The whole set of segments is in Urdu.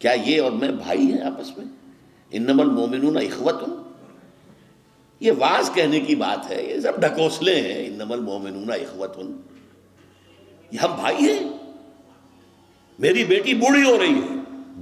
کیا یہ اور میں بھائی ہیں آپس میں؟ انما المومنون اخوۃ، یہ واز کہنے کی بات ہے، یہ سب ڈھکوسلے ہیں. انما المومنون اخوۃ، یہ ہم بھائی ہیں. میری بیٹی بوڑھی ہو رہی ہے،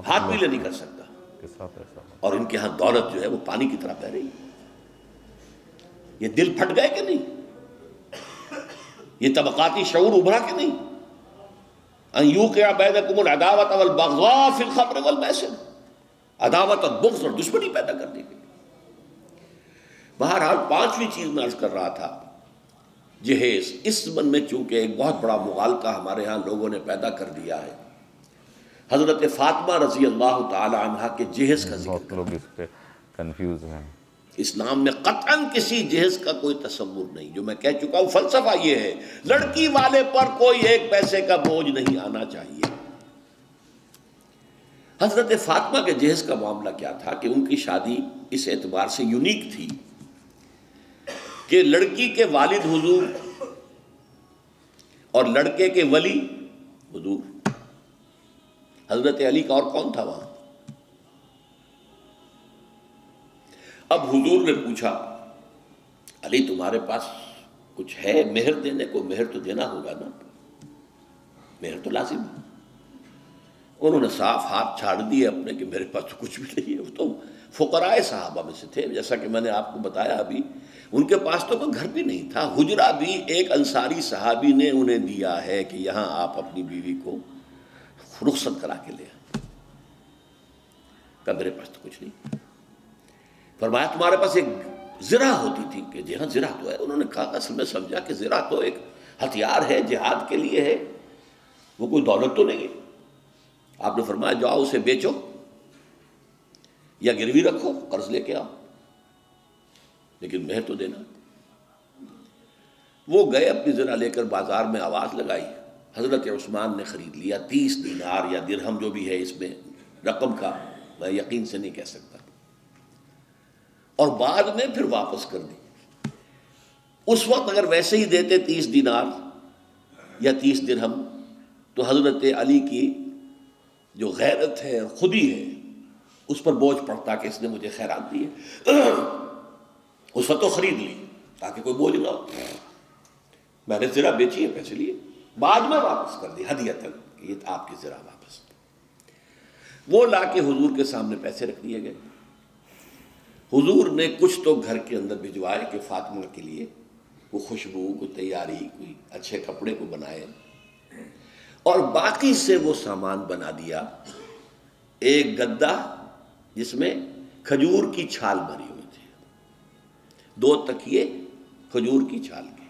ہاتھ بھی لے نہیں کر سکتا، کے ساتھ ایسا ہو. اور ان کے ہاں دولت جو ہے وہ پانی کی طرح بہ رہی ہے. یہ دل پھٹ گئے کہ نہیں؟ یہ طبقاتی شعور ابھرا کہ نہیں؟ ان یوقع بینکم العداوۃ والبغضاء فی الخمر والمیسر، عداوت اور بغض اور دشمنی پیدا کر دی گئی. بہرحال پانچویں چیز میں عرض کر رہا تھا، جہیز. اس زمن میں چونکہ ایک بہت بڑا مغالطہ ہمارے ہاں لوگوں نے پیدا کر دیا ہے. حضرت فاطمہ رضی اللہ تعالی عنہا کے جہیز کا ذکر بہت لوگ اس پہ کنفیوز ہیں. اسلام میں قطعاً کسی جہیز کا کوئی تصور نہیں. جو میں کہہ چکا ہوں فلسفہ یہ ہے، لڑکی والے پر کوئی ایک پیسے کا بوجھ نہیں آنا چاہیے. حضرت فاطمہ کے جہیز کا معاملہ کیا تھا کہ ان کی شادی اس اعتبار سے یونیک تھی کہ لڑکی کے والد حضور اور لڑکے کے ولی حضور. حضرت علی کا اور کون تھا وہاں؟ اب حضور نے پوچھا، علی تمہارے پاس کچھ ہے مہر دینے کو؟ مہر تو دینا ہوگا نا، مہر تو لازم ہے. انہوں نے صاف ہاتھ چھاڑ دیے اپنے کہ میرے پاس تو کچھ بھی نہیں ہے. وہ تو فقراء صحابہ میں سے تھے، جیسا کہ میں نے آپ کو بتایا ابھی. ان کے پاس تو کوئی گھر بھی نہیں تھا. حجرہ بھی ایک انصاری صحابی نے انہیں دیا ہے کہ یہاں آپ اپنی بیوی کو رخصت کرا کے لے آئیں. کہا میرے پاس تو کچھ نہیں. فرمایا تمہارے پاس ایک زرہ ہوتی تھی؟ کہ جی ہاں زرہ تو ہے. انہوں نے کہا اصل میں سمجھا کہ زرہ تو ایک ہتھیار ہے، جہاد کے لیے ہے، وہ کوئی دولت تو نہیں ہے. آپ نے فرمایا جاؤ اسے بیچو یا گروی رکھو، قرض لے کے آؤ، لیکن مہر تو دینا. وہ گئے اپنی زرہ لے کر بازار میں آواز لگائی. حضرت عثمان نے خرید لیا 30 دینار یا درہم جو بھی ہے، اس میں رقم کا میں یقین سے نہیں کہہ سکتا، اور بعد میں پھر واپس کر دی. اس وقت اگر ویسے ہی دیتے 30 دینار یا 30 درہم تو حضرت علی کی جو غیرت ہے اور خودی ہے اس پر بوجھ پڑتا کہ اس نے مجھے خیرات دی ہے. اس وقت تو خرید لی تاکہ کوئی بوجھ نہ ہو. میں نے زرہ بیچی ہے، پیسے لیے، بعد میں واپس کر دی ہدیۃً کہ یہ آپ کی زرہ واپس. وہ لا کے حضور کے سامنے پیسے رکھ دیے گئے. حضور نے کچھ تو گھر کے اندر بھجوائے کہ فاطمہ کے لیے کوئی خوشبو، کوئی تیاری، کوئی اچھے کپڑے کو بنائے، اور باقی سے وہ سامان بنا دیا. ایک گدا جس میں کھجور کی چھال بھری ہوئی تھی، 2 تکیے کھجور کی چھال کے،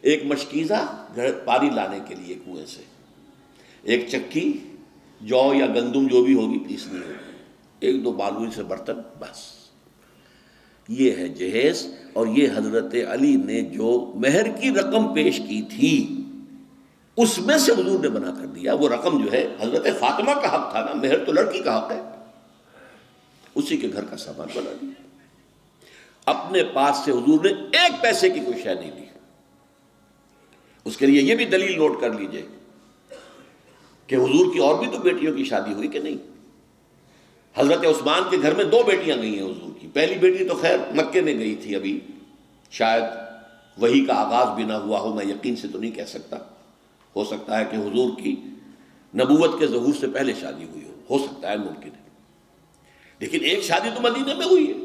ایک مشکیزہ پانی لانے کے لیے کنویں سے، ایک چکی جو یا گندم جو بھی ہوگی پیسنی ہوگی، 1-2 معمولی سے برتن، بس. یہ ہے جہیز. اور یہ حضرت علی نے جو مہر کی رقم پیش کی تھی اس میں سے حضور نے بنا کر دیا. وہ رقم جو ہے حضرت فاطمہ کا حق تھا نا، مہر تو لڑکی کا حق ہے، اسی کے گھر کا سامان بنا دیا. اپنے پاس سے حضور نے 1 پیسے کی کوئی شے نہیں لی. اس کے لیے یہ بھی دلیل نوٹ کر لیجئے کہ حضور کی اور بھی تو بیٹیوں کی شادی ہوئی کہ نہیں. حضرت عثمان کے گھر میں 2 بیٹیاں گئی ہیں حضور کی. پہلی بیٹی تو خیر مکے میں گئی تھی، ابھی شاید وحی کا آغاز بھی نہ ہوا ہو، میں یقین سے تو نہیں کہہ سکتا. ہو سکتا ہے کہ حضور کی نبوت کے ظہور سے پہلے شادی ہوئی ہو سکتا ہے، ممکن ہے. لیکن ایک شادی تو مدینے میں ہوئی ہے،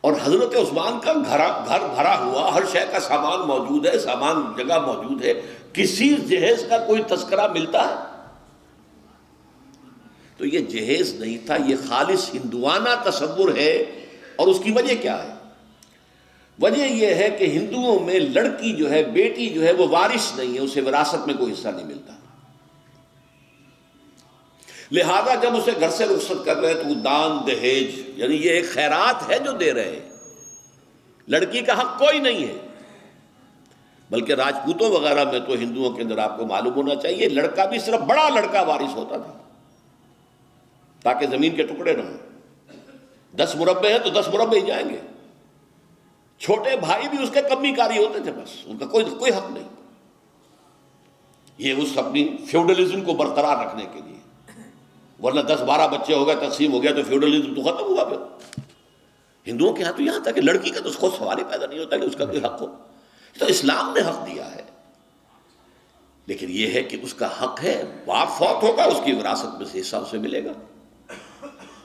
اور حضرت عثمان کا گھر بھرا ہوا، ہر شے کا سامان موجود ہے، سامان جگہ موجود ہے. کسی جہیز کا کوئی تذکرہ ملتا ہے؟ تو یہ جہیز نہیں تھا، یہ خالص ہندوانہ تصور ہے. اور اس کی وجہ کیا ہے؟ وجہ یہ ہے کہ ہندوؤں میں لڑکی جو ہے، بیٹی جو ہے، وہ وارث نہیں ہے، اسے وراثت میں کوئی حصہ نہیں ملتا. لہذا جب اسے گھر سے رخصت کر رہے تو وہ دان دہیج، یعنی یہ ایک خیرات ہے جو دے رہے ہیں. لڑکی کا حق کوئی نہیں ہے. بلکہ راجپوتوں وغیرہ میں تو ہندوؤں کے اندر آپ کو معلوم ہونا چاہیے، لڑکا بھی صرف بڑا لڑکا وارث ہوتا تھا تاکہ زمین کے ٹکڑے نہ ہوں. 10 مربع ہیں تو 10 مربع ہی جائیں گے. چھوٹے بھائی بھی اس کے کمی کاری ہوتے تھے، بس ان کا کوئی حق نہیں. یہ اس اپنی فیوڈلزم کو برقرار رکھنے کے لیے. ورنہ 10-12 بچے ہو گئے, تقسیم ہو گیا تو فیوڈلزم تو ختم ہوا. پھر ہندوؤں کے ہاں تو یہاں تک کہ لڑکی کا تو اس کو سوال ہی پیدا نہیں ہوتا کہ اس کا کوئی حق ہو. تو اسلام نے حق دیا ہے, لیکن یہ ہے کہ اس کا حق ہے, باپ فوت ہوگا اس کی وراثت میں سے حصہ اسے ملے گا.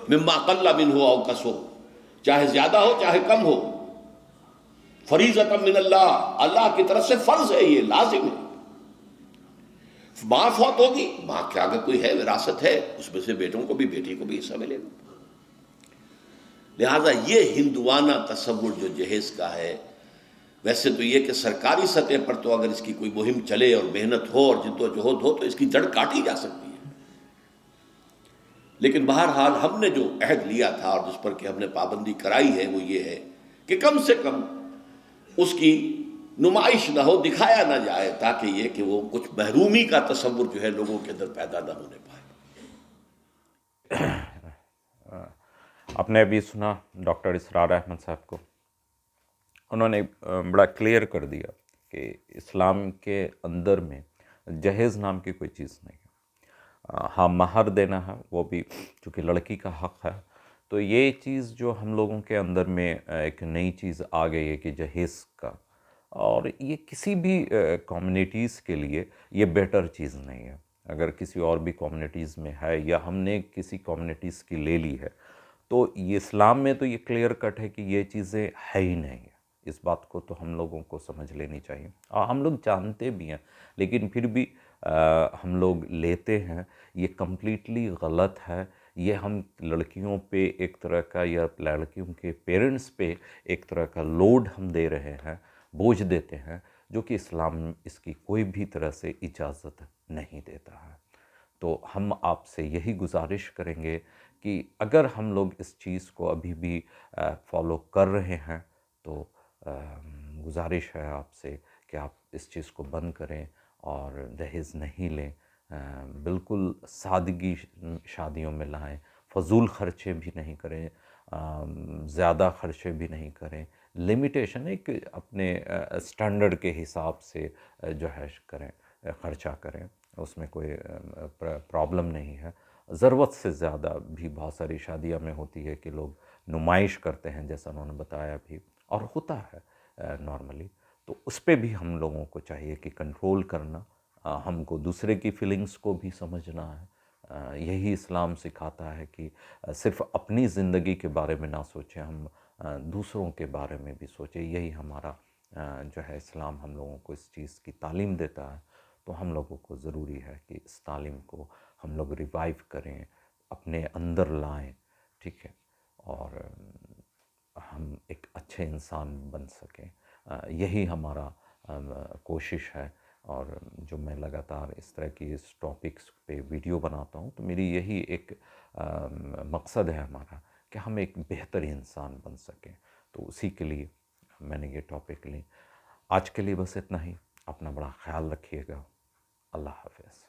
مما قل منہ او کثر, چاہے زیادہ ہو چاہے کم ہو, فریضۃ من اللہ, اللہ کی طرف سے فرض ہے, یہ لازم ہے. ماں فوت ہوگی, ماں کے اگر کوئی ہے وراثت ہے, اس میں سے بیٹوں کو بھی بیٹی کو بھی حصہ ملے گا. لہذا یہ ہندوانہ تصور جو جہیز کا ہے, ویسے تو یہ کہ سرکاری سطح پر تو اگر اس کی کوئی مہم چلے اور محنت ہو اور جدوجہد ہو تو اس کی جڑ کاٹی جا سکتی ہے. لیکن بہرحال ہم نے جو عہد لیا تھا اور جس پر کہ ہم نے پابندی کرائی ہے وہ یہ ہے کہ کم سے کم اس کی نمائش نہ ہو, دکھایا نہ جائے, تاکہ یہ کہ وہ کچھ محرومی کا تصور جو ہے لوگوں کے اندر پیدا نہ ہونے پائے. آپ نے ابھی سنا ڈاکٹر اسرار احمد صاحب کو, انہوں نے بڑا کلیئر کر دیا کہ اسلام کے اندر میں جہیز نام کی کوئی چیز نہیں ہے. ہاں مہر دینا ہے, وہ بھی چونکہ لڑکی کا حق ہے, تو یہ چیز جو ہم لوگوں کے اندر میں ایک نئی چیز آ گئی ہے کہ جہیز کا, اور یہ کسی بھی کمیونٹیز کے لیے یہ بیٹر چیز نہیں ہے. اگر کسی اور بھی کمیونٹیز میں ہے یا ہم نے کسی کمیونٹیز کی لے لی ہے, تو یہ اسلام میں تو یہ کلیئر کٹ ہے کہ یہ چیزیں ہے ہی نہیں ہے. اس بات کو تو ہم لوگوں کو سمجھ لینی چاہیے, اور ہم لوگ جانتے بھی ہیں, لیکن پھر بھی ہم لوگ لیتے ہیں. یہ کمپلیٹلی غلط ہے. یہ ہم لڑکیوں پہ ایک طرح کا, یا لڑکیوں کے پیرنٹس پہ ایک طرح کا لوڈ ہم دے رہے ہیں, بوجھ دیتے ہیں, جو کہ اسلام اس کی کوئی بھی طرح سے اجازت نہیں دیتا ہے. تو ہم آپ سے یہی گزارش کریں گے کہ اگر ہم لوگ اس چیز کو ابھی بھی فالو کر رہے ہیں تو گزارش ہے آپ سے کہ آپ اس چیز کو بند کریں اور جہیز نہیں لیں. بالکل سادگی شادیوں میں لائیں, فضول خرچے بھی نہیں کریں, زیادہ خرچے بھی نہیں کریں. لمیٹیشن ایک اپنے اسٹینڈرڈ کے حساب سے جو ہے کریں, خرچہ کریں, اس میں کوئی پرابلم نہیں ہے. ضرورت سے زیادہ بھی بہت ساری شادیوں میں ہوتی ہے کہ لوگ نمائش کرتے ہیں, جیسا انہوں نے بتایا بھی, اور ہوتا ہے نارملی. تو اس پہ بھی ہم لوگوں کو چاہیے کہ کنٹرول کرنا, ہم کو دوسرے کی فیلنگز کو بھی سمجھنا ہے. یہی اسلام سکھاتا ہے کہ صرف اپنی زندگی کے بارے میں نہ سوچیں, ہم دوسروں کے بارے میں بھی سوچیں. یہی ہمارا جو ہے اسلام ہم لوگوں کو اس چیز کی تعلیم دیتا ہے. تو ہم لوگوں کو ضروری ہے کہ اس تعلیم کو ہم لوگ ریوائیو کریں, اپنے اندر لائیں, ٹھیک ہے, اور ہم ایک اچھے انسان بن سکیں. یہی ہمارا کوشش ہے. اور جو میں لگاتار اس طرح کی اس ٹاپکس پہ ویڈیو بناتا ہوں, تو میری یہی ایک مقصد ہے ہمارا کہ ہم ایک بہتر انسان بن سکیں. تو اسی کے لیے میں نے یہ ٹاپک لی. آج کے لیے بس اتنا ہی. اپنا بڑا خیال رکھیے گا. اللہ حافظ.